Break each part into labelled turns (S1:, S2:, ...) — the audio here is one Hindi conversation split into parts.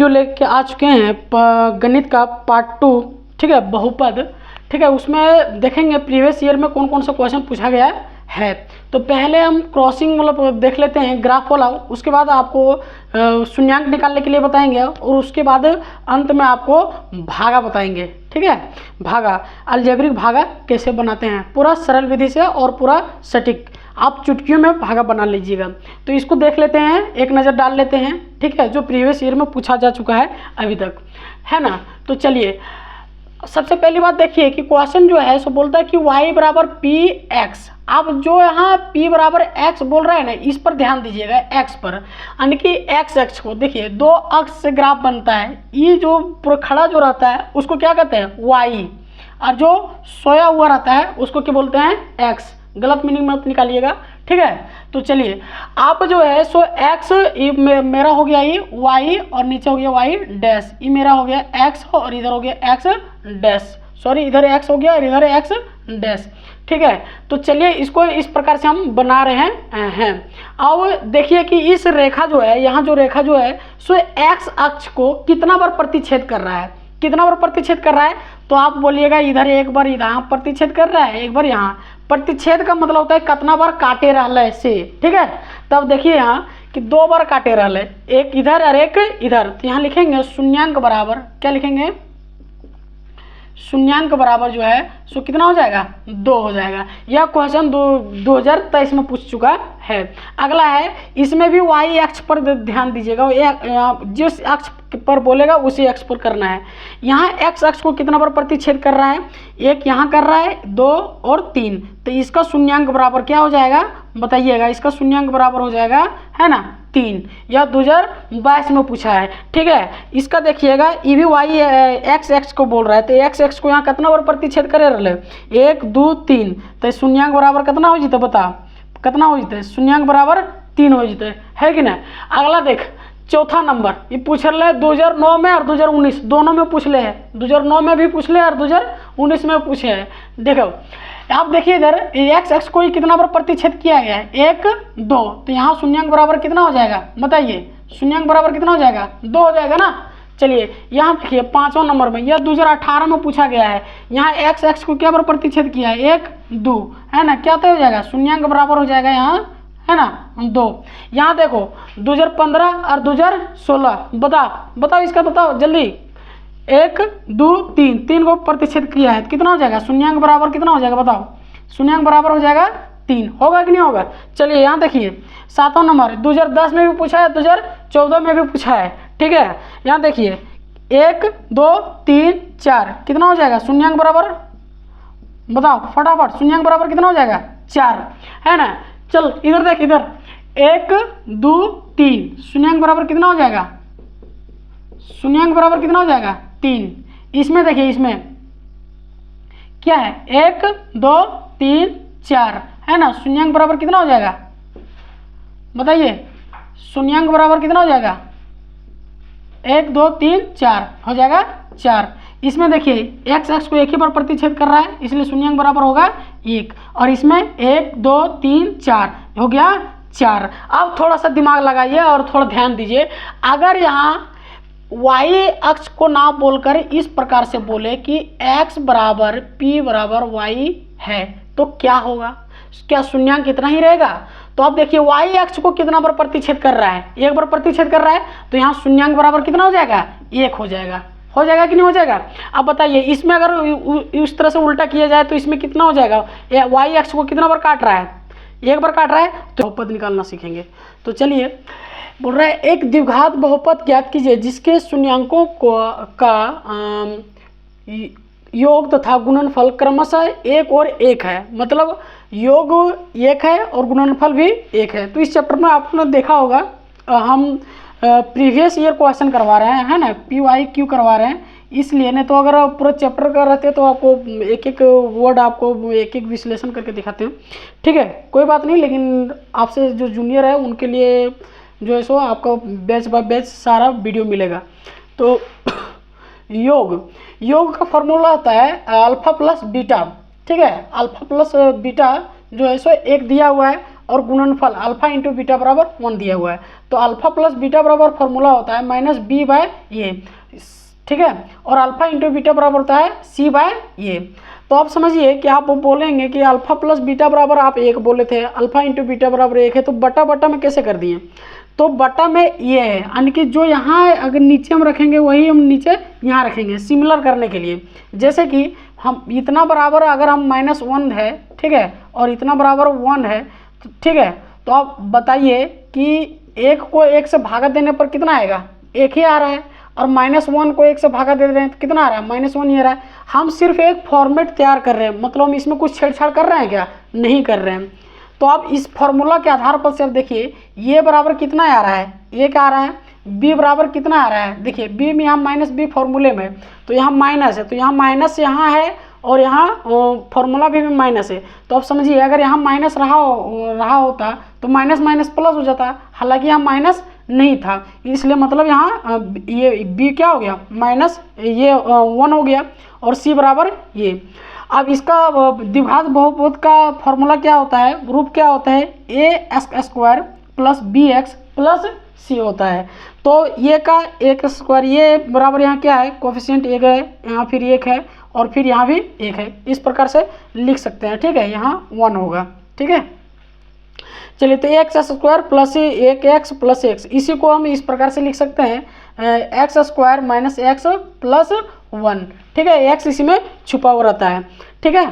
S1: वीडियो लेके आ चुके हैं गणित का पार्ट 2, ठीक है, बहुपद, ठीक है। उसमें देखेंगे प्रीवियस ईयर में कौन कौन सा क्वेश्चन पूछा गया है। तो पहले हम क्रॉसिंग मतलब देख लेते हैं ग्राफ वाला, उसके बाद आपको शून्यांक निकालने के लिए बताएंगे और उसके बाद अंत में आपको भागा बताएंगे, ठीक है। भागा, अलजेब्रिक भागा कैसे बनाते हैं, पूरा सरल विधि से और पूरा सटीक, आप चुटकियों में भागा बना लीजिएगा। तो इसको देख लेते हैं, एक नज़र डाल लेते हैं, ठीक है, जो प्रीवियस ईयर में पूछा जा चुका है अभी तक, है ना। तो चलिए सबसे पहली बात देखिए कि क्वेश्चन जो है सो बोलता है कि y बराबर पी एक्स। आप जो यहाँ p बराबर x बोल रहे हैं ना, इस पर ध्यान दीजिएगा, x पर, यानी कि x अक्ष को देखिए, दो अक्ष से ग्राफ बनता है। ये जो पूरा खड़ा जो रहता है उसको क्या कहते हैं, y, और जो सोया हुआ रहता है उसको क्या बोलते हैं, x। गलत मीनिंग मत निकालिएगा, ठीक है। तो चलिए आप जो है सो x मेरा हो गया ये y और नीचे हो गया y डैश, ये मेरा हो गया x और इधर हो गया x डैश, सॉरी इधर x हो गया और इधर x डैश, ठीक है। तो चलिए इसको इस प्रकार से हम बना रहे हैं। अब देखिए कि इस रेखा जो है, यहाँ जो रेखा जो है सो x अक्ष को कितना बार प्रतिच्छेद कर रहा है, कितना बार प्रतिच्छेद कर रहा है। तो आप बोलिएगा इधर एक बार यहाँ प्रतिच्छेद कर रहा है, एक बार यहाँ। प्रतिच्छेद का मतलब होता है कितना बार काटे रहा है से, ठीक है। तब देखिए यहाँ कि दो बार काटे रहा है, एक इधर और एक इधर। तो यहाँ लिखेंगे शून्यांक बराबर, क्या लिखेंगे, शून्यांक बराबर जो है सो कितना हो जाएगा, 2 हो जाएगा। यह क्वेश्चन 2023 में पूछ चुका है। अगला है, इसमें भी y अक्ष पर ध्यान दीजिएगा, जिस अक्ष पर बोलेगा उसी अक्ष पर करना है। यहाँ x अक्ष को कितना बार प्रतिच्छेद कर रहा है, एक यहाँ कर रहा है, 2 और 3। तो इसका शून्यांक बराबर क्या हो जाएगा बताइएगा, इसका शून्यांक बराबर हो जाएगा, है ना, 3। यह 2022 में पूछा है, ठीक है। इसका देखिएगा, ये भी y x को बोल रहा है, तो x को यहाँ कितना बार प्रतिच्छेद करे रहे, 1 2 3। तो शून्यांक बराबर कितना हो जीते, बता कितना हो जीते, शून्यांक बराबर 3 हो जीते, है कि नहीं। अगला देख, चौथा नंबर, ये पूछ रहे 2009 में और 2019 दोनों में पूछ ले है, 2009 में भी पूछ ले और 2019 में पूछे हैं। देखो आप देखिए इधर x अक्ष को कितना बार प्रतिच्छेद किया गया है, 1 2। तो यहाँ शून्यांक बराबर कितना हो जाएगा बताइए, शून्यांक बराबर कितना हो जाएगा, 2 हो जाएगा ना। चलिए यहाँ देखिए 5वां नंबर में, यह 2018 में पूछा गया है। यहाँ x अक्ष को क्या बार प्रतिच्छेद किया है, 1 2, है ना, क्या तो हो जाएगा, शून्यांक बराबर हो जाएगा यहाँ, है ना, 2। यहाँ देखो 2015 और 2016, बताओ इसका, बताओ जल्दी, 1 2 3, 3 को प्रतिच्छेद किया है, कितना हो जाएगा, शून्यांक बराबर कितना हो जाएगा बताओ, शून्यांक बराबर हो जाएगा 3, होगा कि नहीं होगा। चलिए यहाँ देखिए 7वां नंबर, 2010 में भी पूछा है, 2014 में भी पूछा है, ठीक है। यहाँ देखिए 1 2 3 4, कितना हो जाएगा, शून्यांक बराबर बताओ फटाफट, शून्यांक बराबर कितना हो जाएगा, 4, है ना। चल इधर देख, इधर 1 2 3, शून्यांक बराबर कितना हो जाएगा, शून्यांक बराबर कितना हो जाएगा, 3। इसमें देखिए, इसमें क्या है, 1 2 3 4, है ना, शून्यांक बराबर कितना हो जाएगा बताइए, शून्यांक बराबर कितना हो जाएगा, 1 2 3 4 हो जाएगा 4। इसमें देखिए x अक्ष को एक ही बार प्रतिच्छेद कर रहा है, इसलिए शून्यांक बराबर होगा 1, और इसमें 1 2 3 4 हो गया 4। अब थोड़ा सा दिमाग लगाइए और थोड़ा ध्यान दीजिए, अगर यहाँ y अक्ष को ना बोलकर इस प्रकार से बोले कि x बराबर p बराबर y है, तो क्या होगा, क्या शून्यांक इतना ही रहेगा। तो अब देखिए y अक्ष को कितना बार प्रतिच्छेद कर रहा है, एक बार प्रतिच्छेद कर रहा है, तो यहाँ शून्यांक बराबर कितना हो जाएगा, 1 हो जाएगा, हो जाएगा कि नहीं हो जाएगा। अब बताइए इसमें अगर इस तरह से उल्टा किया जाए तो इसमें कितना हो जाएगा, y अक्ष को कितना बार काट रहा है, एक बार काट रहा है, तो बहुपद निकालना सीखेंगे। तो चलिए बोल रहा है, एक द्विघात बहुपद ज्ञात कीजिए जिसके शून्यांकों का योग तथा गुणनफल क्रमशः 1 और 1 है, मतलब योग 1 है और गुणनफल भी 1 है। तो इस चैप्टर में आपने देखा होगा, हम प्रीवियस ईयर क्वेश्चन करवा रहे हैं, है ना, PYQ करवा रहे हैं, इसलिए नहीं तो अगर पूरा चैप्टर कर रहते तो आपको एक एक वर्ड आपको एक एक विश्लेषण करके दिखाते हैं, ठीक है, कोई बात नहीं। लेकिन आपसे जो जूनियर है उनके लिए जो है सो आपको बैच बाय बैच सारा वीडियो मिलेगा। तो योग का फॉर्मूला होता है अल्फा प्लस बीटा, ठीक है, अल्फा प्लस बीटा जो है सो 1 दिया हुआ है और गुणनफल अल्फा इंटू बीटा बराबर 1 दिया हुआ है। तो अल्फा प्लस बीटा बराबर फॉर्मूला होता है माइनस बी बाय ए, ठीक है, और अल्फा इंटू बीटा बराबर होता है सी बाय ए। तो आप समझिए कि आप बोलेंगे कि अल्फा प्लस बीटा बराबर आप 1 बोले थे, अल्फा इंटू बीटा बराबर 1 है, तो बटा बटा में कैसे कर दिए? तो बटा में ये है, यानी कि जो यहाँ अगर नीचे हम रखेंगे वही हम नीचे यहाँ रखेंगे सिमिलर करने के लिए। जैसे कि हम इतना बराबर अगर हम -1 है, ठीक है, और इतना बराबर 1 है, तो ठीक है, तो आप बताइए कि 1 को 1 से भागा देने पर कितना आएगा? 1 ही आ रहा है, और -1 को 1 से भागा दे रहे हैं तो कितना आ रहा है? -1 ही आ रहा है। हम सिर्फ एक फॉर्मेट तैयार कर रहे हैं, मतलब हम इसमें कुछ छेड़छाड़ कर रहे हैं क्या? नहीं कर रहे हैं। तो आप इस फॉर्मूला के आधार पर से अब देखिए ये बराबर कितना आ रहा है? 1 आ रहा है। बी बराबर कितना आ रहा है? देखिए बी में यहाँ माइनस बी फॉर्मूले में, तो यहाँ माइनस है, तो यहाँ माइनस यहाँ है और यहाँ फॉर्मूला भी माइनस है। तो आप समझिए अगर यहाँ माइनस रहा होता तो माइनस माइनस प्लस हो जाता, हालांकि यहाँ माइनस नहीं था, इसलिए मतलब यहाँ ये बी क्या हो गया? माइनस ये 1 हो गया, और सी बराबर ये। अब इसका द्विघात बहुपद का फॉर्मूला क्या होता है? रूप क्या होता है? A X square plus B X plus C होता है। तो ये का एक स्क्वायर, ये बराबर यहाँ क्या है? कोफिशिएंट 1 है, यहाँ फिर 1 है, और फिर यहाँ भी 1 है। इस प्रकार से लिख सकते हैं, ठीक है, यहाँ 1 होगा, ठीक है। चलिए, तो x square plus 1x plus x, इसी को हम इस प्रकार से लिख सकते हैं x square minus x plus 1, ठीक है, एक्स इसी में छुपा हुआ रहता है, ठीक है।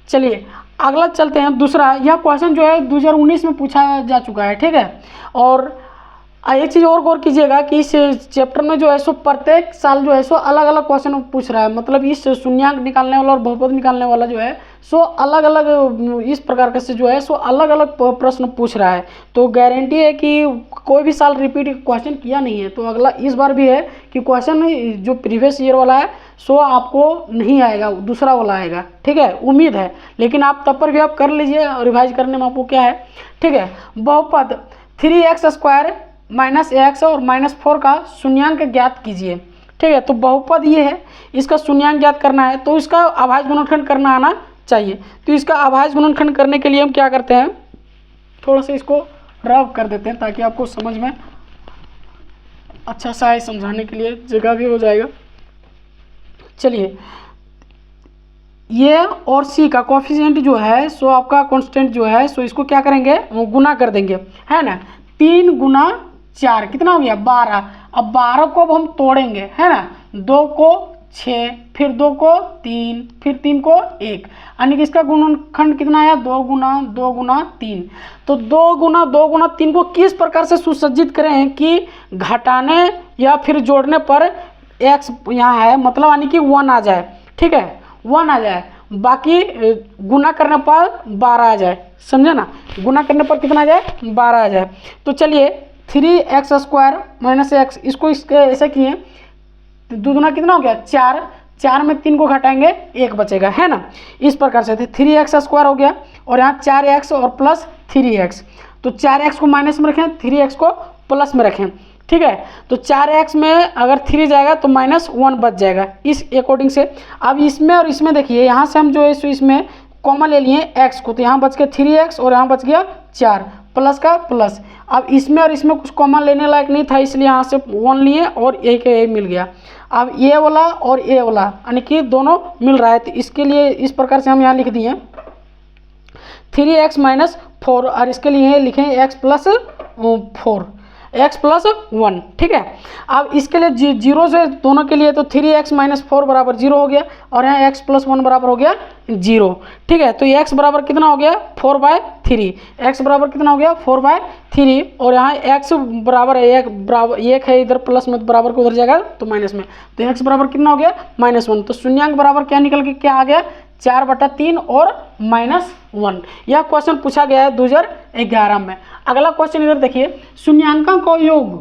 S1: चलिए अगला चलते हैं। दूसरा, यह क्वेश्चन जो है 2019 में पूछा जा चुका है, ठीक है। और एक चीज़ और गौर कीजिएगा कि इस चैप्टर में जो है सो प्रत्येक साल जो है सो अलग अलग क्वेश्चन पूछ रहा है, मतलब इस शून्यांक निकालने वाला और बहुपद निकालने वाला जो है सो अलग अलग इस प्रकार का से जो है सो अलग अलग प्रश्न पूछ रहा है। तो गारंटी है कि कोई भी साल रिपीट क्वेश्चन किया नहीं है, तो अगला इस बार भी है कि क्वेश्चन जो प्रीवियस ईयर वाला है सो आपको नहीं आएगा, दूसरा वाला आएगा, ठीक है, उम्मीद है। लेकिन आप तब पर भी आप कर लीजिए, रिवाइज करने में आपको क्या है, ठीक है। बहुपद 3x स्क्वायर माइनस एक्स और -4 का शून्यांक ज्ञात कीजिए, ठीक है। तो बहुपद ये है, इसका शून्यांक ज्ञात करना है, तो इसका अभाज्य गुणनखंड करना आना चाहिए। तो इसका अभाज्य गुणनखंड करने के लिए हम क्या करते हैं, थोड़ा सा इसको रब कर देते हैं ताकि आपको समझ में अच्छा सा है, समझाने के लिए जगह भी हो जाएगा। चलिए, ये और सी का कोफिशिएंट जो है सो आपका कांस्टेंट जो है सो इसको क्या करेंगे, गुना कर देंगे, है ना। 3 गुना 4 कितना हो गया? 12। अब 12 को अब हम तोड़ेंगे, है ना। 2 को 6, फिर 2 को 3, फिर 3 को 1, यानी कि इसका गुणनखंड कितना आया? 2 गुना 3। तो 2 गुना 3 को किस प्रकार से सुसज्जित करें कि घटाने या फिर जोड़ने पर x यहाँ है, मतलब यानी कि 1 आ जाए, ठीक है, 1 आ जाए, बाकी गुना करने पर 12 आ जाए, समझे ना। गुना करने पर कितना आ जाए? 12 आ जाए। तो चलिए 3x स्क्वायर माइनस एक्स, इसको इसके ऐसे किए, दो गुना कितना हो गया? 4, 4 में 3 को घटाएंगे 1 बचेगा, है ना। इस प्रकार से 3x स्क्वायर हो गया, और यहाँ 4x और प्लस 3x, तो 4x को माइनस में रखें, 3x को प्लस में रखें, ठीक है। तो 4x में अगर 3 जाएगा तो -1 बच जाएगा, इस अकॉर्डिंग से। अब इसमें और इसमें देखिए, यहाँ से हम जो है सो इसमें कॉमन ले लिए x को, तो यहाँ बच गया 3x और यहाँ बच गया 4, प्लस का प्लस। अब इसमें और इसमें कुछ कॉमन लेने लायक नहीं था, इसलिए यहाँ से 1 लिए और एक मिल गया। अब ये वाला और ये वाला यानी कि दोनों मिल रहा है, तो इसके लिए इस प्रकार से हम यहाँ लिख दिए 3x माइनस 4, और इसके लिए लिखें x प्लस 4, x प्लस 1, ठीक है। अब इसके लिए 0 से दोनों के लिए, तो 3x माइनस 4 बराबर 0 हो गया, और यहाँ x प्लस 1 बराबर हो गया 0, ठीक है। तो x बराबर कितना हो गया? 4/3, x बराबर कितना हो गया? 4/3, और यहाँ x बराबर 1 है, इधर प्लस में बराबर को उधर जाएगा तो माइनस में, तो x बराबर कितना हो गया? -1। तो शून्यांक बराबर क्या निकल के क्या आ गया? 4/3 और -1। यह क्वेश्चन पूछा गया है 2011 में। अगला क्वेश्चन इधर देखिए, शून्यांकों का योग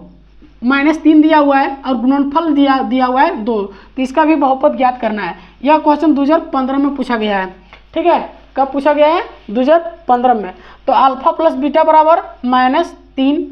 S1: -3 दिया हुआ है और गुणनफल दिया हुआ है 2, तो इसका भी बहुपद ज्ञात करना है। यह क्वेश्चन 2015 में पूछा गया है, ठीक है। कब पूछा गया है? 2015 में। तो अल्फा प्लस बीटा बराबर -3,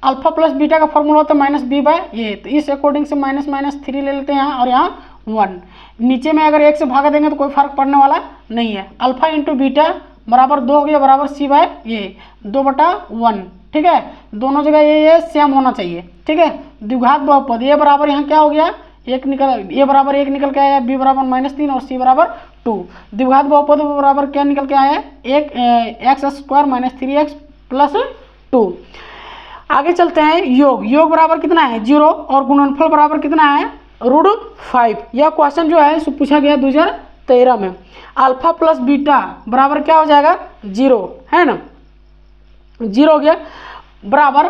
S1: अल्फा प्लस बीटा का फॉर्मूला होता है -b/a, तो इस अकॉर्डिंग से -3 ले लेते हैं यहाँ, और यहाँ 1 नीचे में अगर 1 से भागा देंगे तो कोई फर्क पड़ने वाला नहीं है। अल्फा इंटू बीटा बराबर 2 हो गया बराबर सी बाय ये 2/1। ठीक है, दोनों जगह ये सेम होना चाहिए। ठीक है, द्विघात बहुपद ये बराबर यहाँ क्या हो गया, एक निकल, ये बराबर 1 निकल के आया, बी बराबर -3 और सी बराबर 2। द्विघात बहुपद बराबर क्या निकल के आया, एक x² - 3x + 2। आगे चलते हैं, योग, योग बराबर कितना है 0 और गुणनफल बराबर कितना है √5। यह क्वेश्चन जो है इसको पूछा गया 2013 में। अल्फा प्लस बीटा बराबर क्या हो जाएगा 0, है ना, 0 हो गया बराबर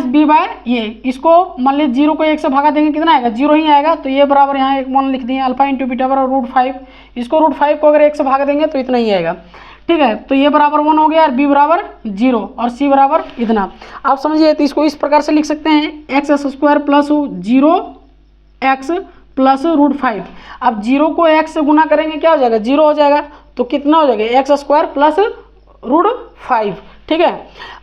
S1: -b बाय ये, इसको मान लीजिए 0 को 1 से भागा देंगे कितना आएगा 0 ही आएगा। तो ये बराबर यहाँ एक मान लिख दिए अल्फा इंटू बीटा बराबर √5, इसको √5 को अगर 1 से भागा देंगे तो इतना ही आएगा। ठीक है, तो ये बराबर 1 हो गया और b बराबर 0 और c बराबर इतना। आप समझिए, तो इसको इस प्रकार से लिख सकते हैं x² + 0x + √5। अब 0 को x से गुना करेंगे क्या हो जाएगा 0 हो जाएगा, तो कितना हो जाएगा x² + √5। ठीक है,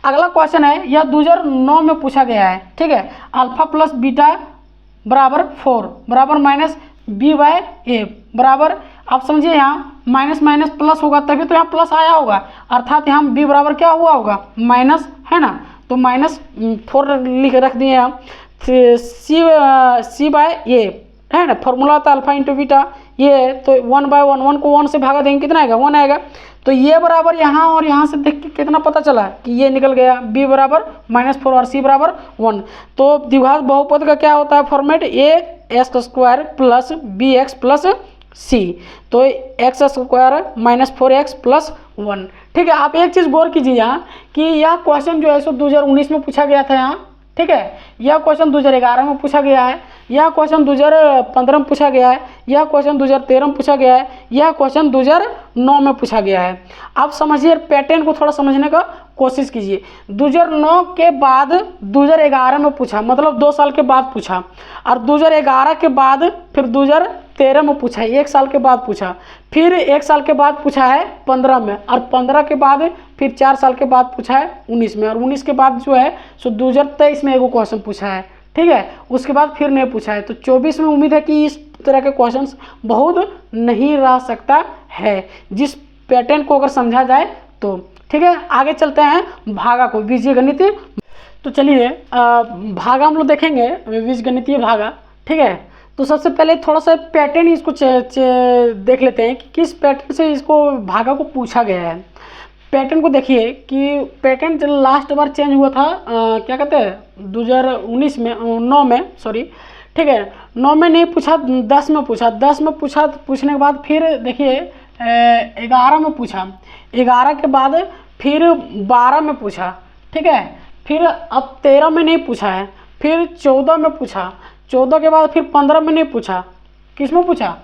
S1: अगला क्वेश्चन है, यह 2009 में पूछा गया है। ठीक है, अल्फा प्लस बीटा बराबर 4 बराबर -b बाय a बराबर, आप समझिए यहाँ माइनस माइनस प्लस होगा तभी तो यहाँ प्लस आया होगा, अर्थात यहाँ b बराबर क्या हुआ होगा माइनस, है ना, तो -4 लिख रख दिए हम। c बाय a है ना, फॉर्मूला था अल्फा इंटू बीटा ये, तो 1/1, 1 को 1 से भागा देंगे कितना आएगा 1 आएगा। तो ये बराबर यहाँ और यहाँ से देख के कितना पता चला कि ये निकल गया, b बराबर -4 और c बराबर 1। तो द्विघात बहुपद का क्या होता है फॉर्मेट, a² + bx + c, तो x² - 4x + 1। ठीक है, आप एक चीज़ गौर कीजिए यहाँ कि यह क्वेश्चन जो है सो 2019 में पूछा गया था यहाँ। ठीक है, यह क्वेश्चन 2011 में पूछा गया है, यह क्वेश्चन 2015 में पूछा गया है, यह क्वेश्चन 2013 में पूछा गया है, यह क्वेश्चन 2009 में पूछा गया है। आप समझिए, पैटर्न को थोड़ा समझने का कोशिश कीजिए। 2009 के बाद 2011 में पूछा, मतलब 2 साल के बाद पूछा, और 2011 के बाद फिर 2013 में पूछा है, 1 साल के बाद पूछा, फिर 1 साल के बाद पूछा है 15 में, और 15 के बाद फिर 4 साल के बाद पूछा है 19 में, और 19 के बाद जो है सो 2023 में एगो क्वेश्चन पूछा है। ठीक है, उसके बाद फिर नहीं पूछा है। तो 24 में उम्मीद है कि इस तरह के क्वेश्चंस बहुत नहीं रह सकता है, जिस पैटर्न को अगर समझा जाए तो। ठीक है, आगे चलते हैं भागा को, बीजगणितीय। तो चलिए भागा हम लोग देखेंगे, बीजगणितीय भागा। ठीक है, तो सबसे पहले थोड़ा सा पैटर्न इसको देख लेते हैं कि किस पैटर्न से इसको भागा को पूछा गया है। पैटर्न को देखिए कि पैटर्न लास्ट बार चेंज हुआ था क्या कहते हैं 2019 में, 9 में, सॉरी। ठीक है, 9 में नहीं पूछा, 10 में पूछा, 10 में पूछा, पूछने के बाद फिर देखिए 11 में पूछा, 11 के बाद फिर 12 में पूछा। ठीक है, फिर अब 13 में नहीं पूछा है, फिर 14 में पूछा, 14 के बाद फिर 15 में नहीं पूछा, किस में पूछा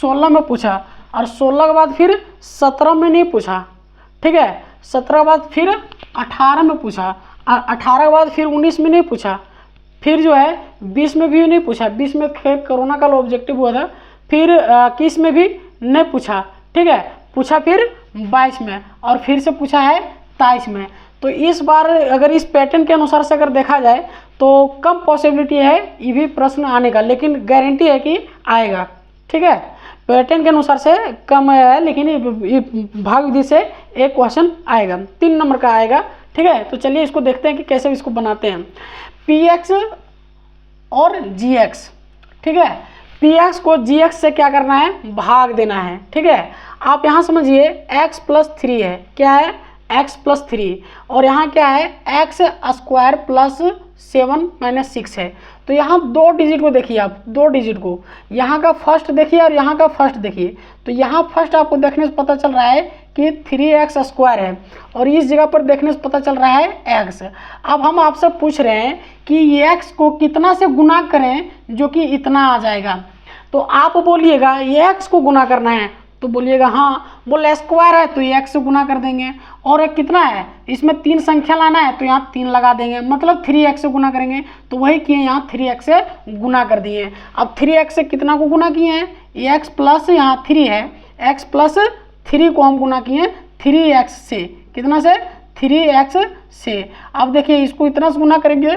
S1: 16 में पूछा, और 16 के बाद फिर 17 में नहीं पूछा। ठीक है, 17 के बाद फिर 18 में पूछा, और 18 के बाद फिर 19 में नहीं पूछा, फिर जो है 20 में भी नहीं पूछा, 20 में खैर कोरोना का ऑब्जेक्टिव हुआ था, फिर 21 में भी नहीं पूछा। ठीक है, पूछा फिर 22 में, और फिर से पूछा है 23 में। तो इस बार अगर इस पैटर्न के अनुसार से अगर देखा जाए तो कम पॉसिबिलिटी है ये भी प्रश्न आने का, लेकिन गारंटी है कि आएगा। ठीक है, पैटर्न के अनुसार से कम है, लेकिन ये भाग विधि से एक क्वेश्चन आएगा, 3 नंबर का आएगा। ठीक है, तो चलिए इसको देखते हैं कि कैसे इसको बनाते हैं। px और gx, ठीक है, px को gx से क्या करना है भाग देना है। ठीक है, आप यहाँ समझिए x + 3 है, क्या है x + 3, और यहाँ क्या है x² + 7 - 6 है। तो यहाँ 2 डिजिट को देखिए आप, 2 डिजिट को, यहाँ का फर्स्ट देखिए और यहाँ का फर्स्ट देखिए। तो यहाँ फर्स्ट आपको देखने से पता चल रहा है कि 3x² है, और इस जगह पर देखने से पता चल रहा है x। अब हम आपसे पूछ रहे हैं कि ये x को कितना से गुना करें जो कि इतना आ जाएगा। तो आप बोलिएगा ये x को गुना करना है, तो बोलिएगा हाँ, बोले स्क्वायर है तो ये x से गुना कर देंगे, और एक कितना है इसमें 3 संख्या लाना है तो यहाँ 3 लगा देंगे, मतलब 3x से गुना करेंगे। तो वही किए, यहाँ 3x से गुना कर दिए। अब 3x से कितना को गुना किए हैं, x प्लस यहाँ 3 है, x + 3 को हम गुना किए 3x से, कितना से 3x से। अब देखिए इसको इतना से गुना करेंगे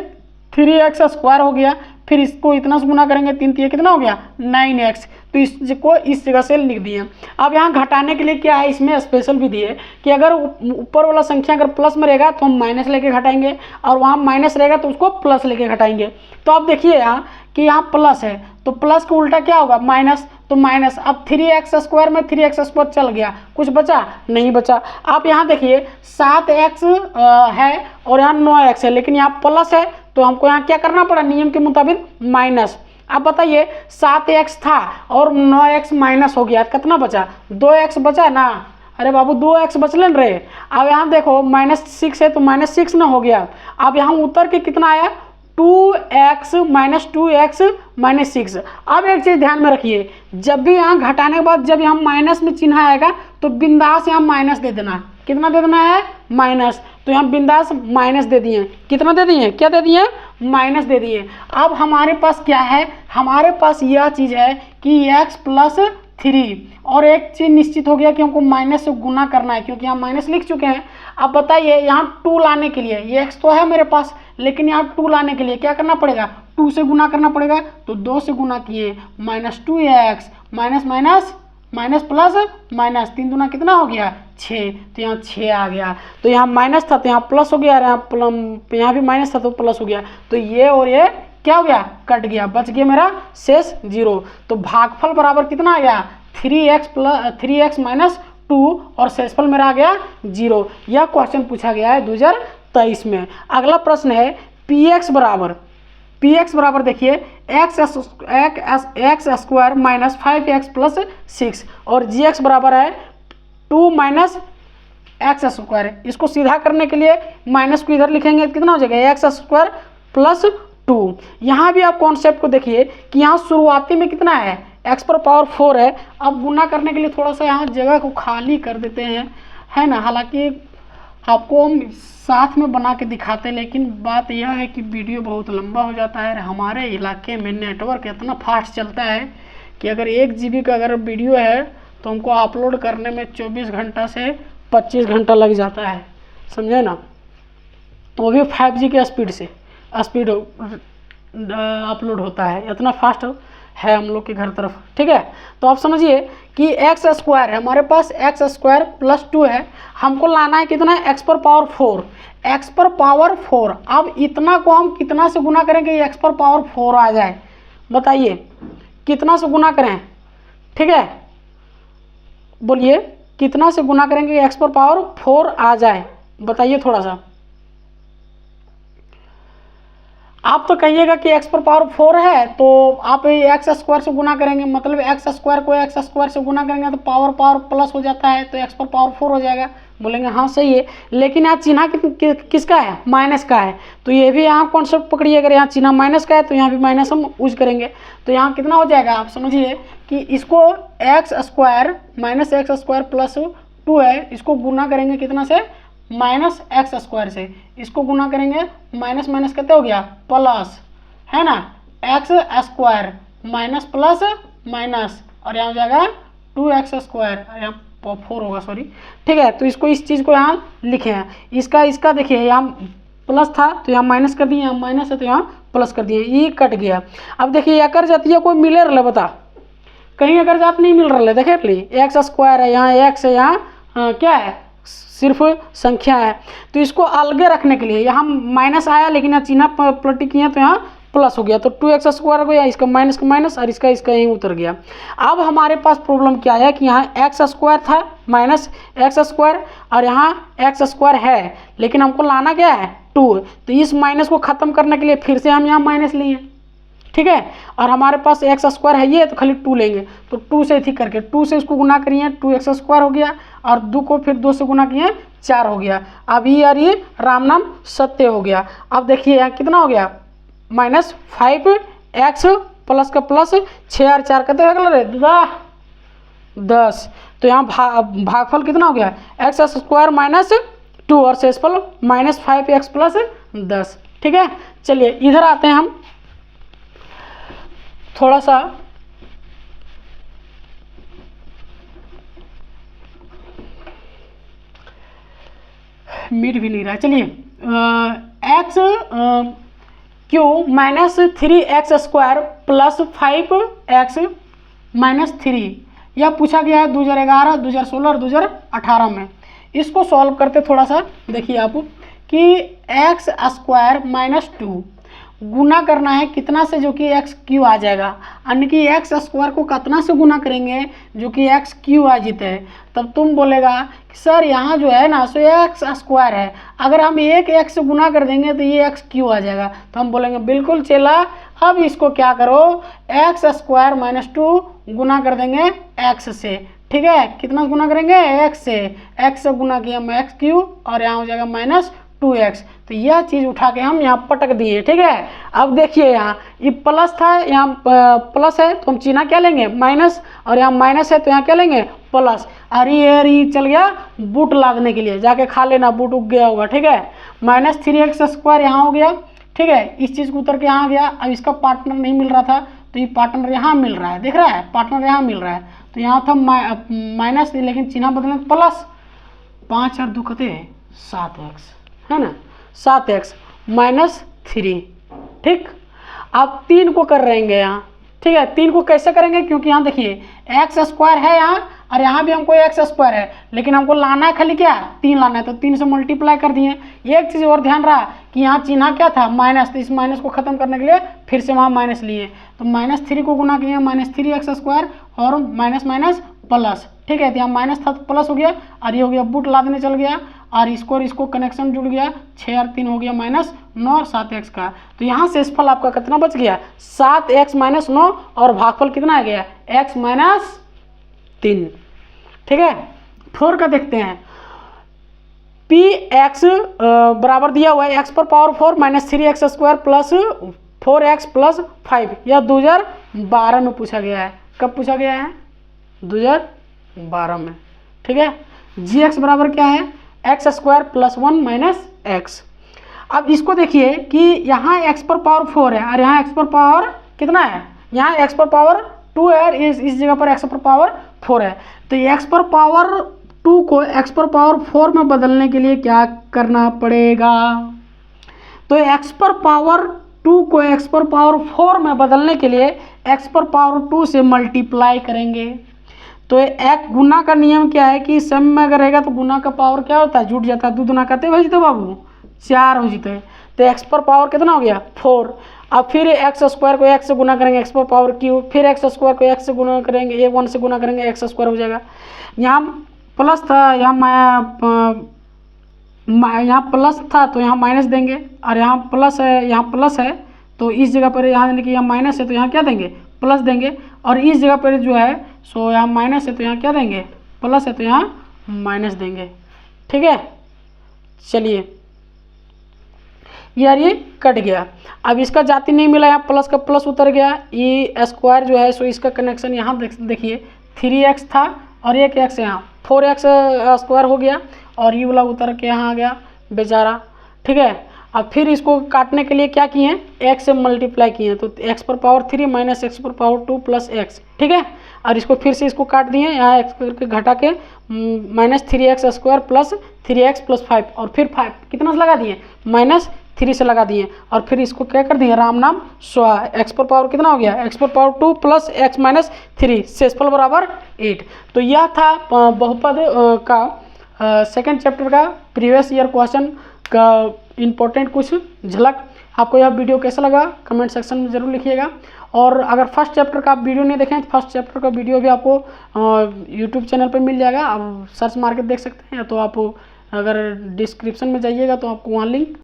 S1: 3x² हो गया, फिर इसको इतना से गुना करेंगे, 3 3 कितना हो गया 9x। तो इसको इस जगह से लिख दिए। अब यहाँ घटाने के लिए क्या है, इसमें स्पेशल विधि है कि अगर ऊपर वाला संख्या अगर प्लस में रहेगा तो हम माइनस लेके घटाएंगे, और वहाँ माइनस रहेगा तो उसको प्लस लेके घटाएंगे। तो अब देखिए यहाँ कि यहाँ प्लस है तो प्लस का उल्टा क्या होगा माइनस, तो माइनस। अब 3x² में 3x² चल गया, कुछ बचा नहीं बचा। आप यहाँ देखिए 7x है और यहाँ 9x है, लेकिन यहाँ प्लस है तो हमको यहाँ क्या करना पड़ा, नियम के मुताबिक माइनस। अब बताइए 7x था और 9x माइनस हो गया, कितना बचा 2x बचा ना। अरे बाबू 2x बचले न रे। अब यहाँ देखो -6 है तो -6 ना हो गया। अब यहाँ उतर के कितना आया 2x - 6। अब एक चीज़ ध्यान में रखिए, जब भी यहाँ घटाने के बाद जब यहाँ माइनस में चिन्ह आएगा तो बिंदास यहाँ माइनस दे देना। कितना दे देना है माइनस, तो यहाँ बिंदास माइनस दे दिए। कितना दे दिए, क्या दे दिए माइनस दे दिए। अब हमारे पास क्या है, हमारे पास यह चीज़ है कि x + 3, और एक चीज़ निश्चित हो गया कि हमको माइनस से गुना करना है, क्योंकि यहाँ माइनस लिख चुके हैं। अब बताइए यहाँ 2 लाने के लिए, ये x तो है मेरे पास, लेकिन यहाँ 2 लाने के लिए क्या करना पड़ेगा, 2 से गुना करना पड़ेगा। तो 2 से गुना किए -2x minus minus minus plus minus, 3 दूना कितना हो गया 6, तो यहाँ 6 आ गया। तो यहाँ माइनस था तो यहाँ प्लस हो गया, यहाँ भी माइनस था तो प्लस हो गया। तो ये और ये क्या हो गया, कट गया, बच गया मेरा शेष 0। तो भागफल बराबर कितना आ गया 3x - 2, और शेषफल मेरा आ गया 0। यह क्वेश्चन पूछा गया है 2023 में। अगला प्रश्न है px बराबर देखिए x² - 5x + 6, और gx बराबर है 2 - x²। इसको सीधा करने के लिए माइनस को इधर लिखेंगे, कितना हो जाएगा x² + 2। यहाँ भी आप कॉन्सेप्ट को देखिए कि यहाँ शुरुआती में कितना है x⁴ है। अब गुना करने के लिए थोड़ा सा यहाँ जगह को खाली कर देते हैं, है ना। हालांकि आपको हम साथ में बना के दिखाते हैं, लेकिन बात यह है कि वीडियो बहुत लंबा हो जाता है। हमारे इलाके में नेटवर्क इतना फास्ट चलता है कि अगर 1 GB का अगर वीडियो है तो हमको अपलोड करने में 24 घंटा से 25 घंटा लग जाता है, समझे ना। वो भी 5G के स्पीड अपलोड होता है, इतना फास्ट है हम लोग के घर तरफ, ठीक है। तो आप समझिए कि x² है हमारे पास, x² + 2 है, हमको लाना है कितना x⁴ x⁴। अब इतना को हम कितना से गुना करेंगे x⁴ आ जाए, बताइए कितना से गुना करें, ठीक है बोलिए कितना से गुना करेंगे x⁴ आ जाए, बताइए थोड़ा सा। आप तो कहिएगा कि x⁴ है तो आप x² से गुना करेंगे, मतलब x² को x² से गुना करेंगे तो पावर प्लस हो जाता है, तो x⁴ हो जाएगा। बोलेंगे हाँ सही है, लेकिन यहाँ चिन्ह किसका है माइनस का है, तो ये भी यहाँ कॉन्सेप्ट पकड़िए। अगर यहाँ चिन्ह माइनस का है तो यहाँ भी माइनस हम यूज करेंगे। तो यहाँ कितना हो जाएगा, आप समझिए कि इसको x² - x² + 2 है, इसको गुना करेंगे कितना से -x² से, इसको गुना करेंगे माइनस माइनस कितने हो गया प्लस, है ना, x² माइनस प्लस माइनस, और यहाँ हो जाएगा 2x², यहाँ 4 होगा सॉरी, ठीक है। तो इसको इस चीज़ को यहाँ लिखे हैं, इसका देखिए यहाँ प्लस था तो यहाँ माइनस कर दिए, यहाँ माइनस है तो यहाँ प्लस कर दिए, ये कट गया। अब देखिए अकर जातीय कोई मिले रहा बता, कहीं अगर जात नहीं मिल रहा है, देखे x² है, यहाँ x है, यहाँ क्या है सिर्फ संख्या है। तो इसको अलगे रखने के लिए यहाँ माइनस आया, लेकिन यहाँ चिन्ह पलटी किए तो यहाँ प्लस हो गया, तो 2x² हो गया, इसका माइनस का माइनस और इसका यहीं उतर गया। अब हमारे पास प्रॉब्लम क्या है कि यहाँ x² था -x², और यहाँ x² है, लेकिन हमको लाना क्या है 2, तो इस माइनस को ख़त्म करने के लिए फिर से हम यहाँ माइनस लिए, ठीक है। और हमारे पास x² है ये, तो खाली 2 लेंगे, तो 2 से थी करके 2 से इसको गुना करिए 2x² हो गया, और 2 को फिर 2 से गुना किए 4 हो गया। अब ये और ये राम नाम सत्य हो गया। अब देखिए यहाँ कितना हो गया -5x प्लस का प्लस 6 और 4 कितने हो गया 10। तो यहाँ भागफल कितना हो गया x² - 2 और शेषफल -5x + 10, ठीक है। चलिए इधर आते हैं हम थोड़ा सा, मिट भी नहीं रहा। चलिए x Q minus 3x² plus 5x minus 3, यह पूछा गया है 2011, 2016 और 2018 में। इसको सॉल्व करते थोड़ा सा देखिए आप कि x² माइनस 2 गुना करना है कितना से, जो कि एक्स क्यू आ जाएगा, यानी कि x² को कितना से गुना करेंगे जो कि एक्स क्यू आ जीते हैं। तब तुम बोलेगा कि सर यहाँ जो है ना सो x² है, अगर हम एक x से गुना कर देंगे तो ये एक्स क्यू आ जाएगा। तो हम बोलेंगे बिल्कुल चला, अब इसको क्या करो x² माइनस 2 गुना कर देंगे x से, ठीक है। कितना गुना करेंगे x से गुना किया हम एक्स क्यू और यहाँ हो जाएगा माइनस 2x। तो यह चीज़ उठा के हम यहाँ पटक दिए, ठीक है। अब देखिए यहाँ ये प्लस था, यहाँ प्लस है तो हम चिन्ह क्या लेंगे माइनस, और यहाँ माइनस है तो यहाँ क्या लेंगे प्लस। और ये चल गया बूट लादने के लिए, जाके खा लेना, बूट उग गया होगा, ठीक है। माइनस 3x² यहाँ हो गया, ठीक है। इस चीज़ को उतर के यहाँ गया। अब इसका पार्टनर नहीं मिल रहा था तो ये पार्टनर यहाँ मिल रहा है, देख रहा है पार्टनर यहाँ मिल रहा है। तो यहाँ था माइनस, लेकिन चिन्ह बदलने प्लस, 5 और 2 कते 7x है ना, 7x माइनस 3, ठीक। अब 3 को कर रहेंगे यहाँ, ठीक है। 3 को कैसे करेंगे, क्योंकि यहाँ देखिए x² है यहाँ और यहाँ भी हमको x² है, लेकिन हमको लाना है खाली क्या 3 लाना है, तो 3 से मल्टीप्लाई कर दिए। एक चीज़ और ध्यान रहा कि यहाँ चिन्ह क्या था माइनस, तो इस माइनस को खत्म करने के लिए फिर से वहाँ माइनस लिए, तो माइनस 3 को गुना किए माइनस 3x² और माइनस माइनस प्लस, ठीक है। तो यहाँ माइनस था तो प्लस हो गया और ये हो गया बूट लादने चल गया और इसको कनेक्शन जुड़ गया, 6 और 3 हो गया माइनस 9 और 7x का। तो यहाँ से इस फल आपका कितना बच गया 7x माइनस 9 और भागफल कितना आ गया x माइनस 3, ठीक है। 4 का देखते हैं, px बराबर दिया हुआ है x⁴ minus 3x² plus 4x plus 5, यह 2012 में पूछा गया है। कब पूछा गया है 2012 में, ठीक है। gx बराबर क्या है x² प्लस 1 माइनस x। अब इसको देखिए कि यहाँ x⁴ है और यहाँ x⁴ कितना है, यहाँ x⁴ 2 है और इस जगह पर x⁴ है। तो x⁴ 2 को x⁴ में बदलने के लिए क्या करना पड़ेगा, तो x⁴ 2 को x⁴ में बदलने के लिए x⁴ 2 से मल्टीप्लाई करेंगे। तो एक गुना का नियम क्या है कि सम में अगर रहेगा तो गुना का पावर क्या होता है जुट जाता है, 2 दुना करते भाई तो बाबू 4 हो जाते हैं। तो x⁴ कितना हो गया 4। अब फिर x² को x से गुना करेंगे x⁴, फिर x² को x से गुना करेंगे 1 से गुना करेंगे x² हो जाएगा। यहाँ प्लस था, यहाँ प्लस था तो यहाँ माइनस देंगे, और यहाँ प्लस है तो इस जगह पर यहाँ यानी कि यहाँ माइनस है तो यहाँ क्या देंगे प्लस देंगे, और इस जगह पर जो है सो यहाँ माइनस है तो यहाँ क्या देंगे प्लस है तो यहाँ माइनस देंगे, ठीक है। चलिए यार ये कट गया। अब इसका जाति नहीं मिला, यहाँ प्लस का प्लस उतर गया, ये स्क्वायर जो है सो इसका कनेक्शन यहाँ देखिए 3x था और एक x यहाँ 4x² हो गया और ये वाला उतर के यहाँ आ गया बेचारा, ठीक है। अब फिर इसको काटने के लिए क्या किए x से मल्टीप्लाई किए, तो x⁴ 3 minus x⁴ 2 plus x, ठीक है। और इसको फिर से इसको काट दिए, यहाँ x करके घटा के minus 3x² plus 3x plus 5 और फिर 5 कितना से लगा दिए माइनस 3 से लगा दिए, और फिर इसको क्या कर दिए राम नाम स्वाहा। x⁴ कितना हो गया x⁴ 2 प्लस x माइनस 3 शेषफल बराबर 8। तो यह था बहुपद का सेकेंड चैप्टर का प्रीवियस ईयर क्वेश्चन का इम्पोर्टेंट कुछ झलक। आपको यह वीडियो कैसा लगा कमेंट सेक्शन में ज़रूर लिखिएगा, और अगर फर्स्ट चैप्टर का आप वीडियो नहीं देखें तो फर्स्ट चैप्टर का वीडियो भी आपको यूट्यूब चैनल पर मिल जाएगा, आप सर्च मार के देख सकते हैं, तो आप अगर डिस्क्रिप्शन में जाइएगा तो आपको वहाँ लिंक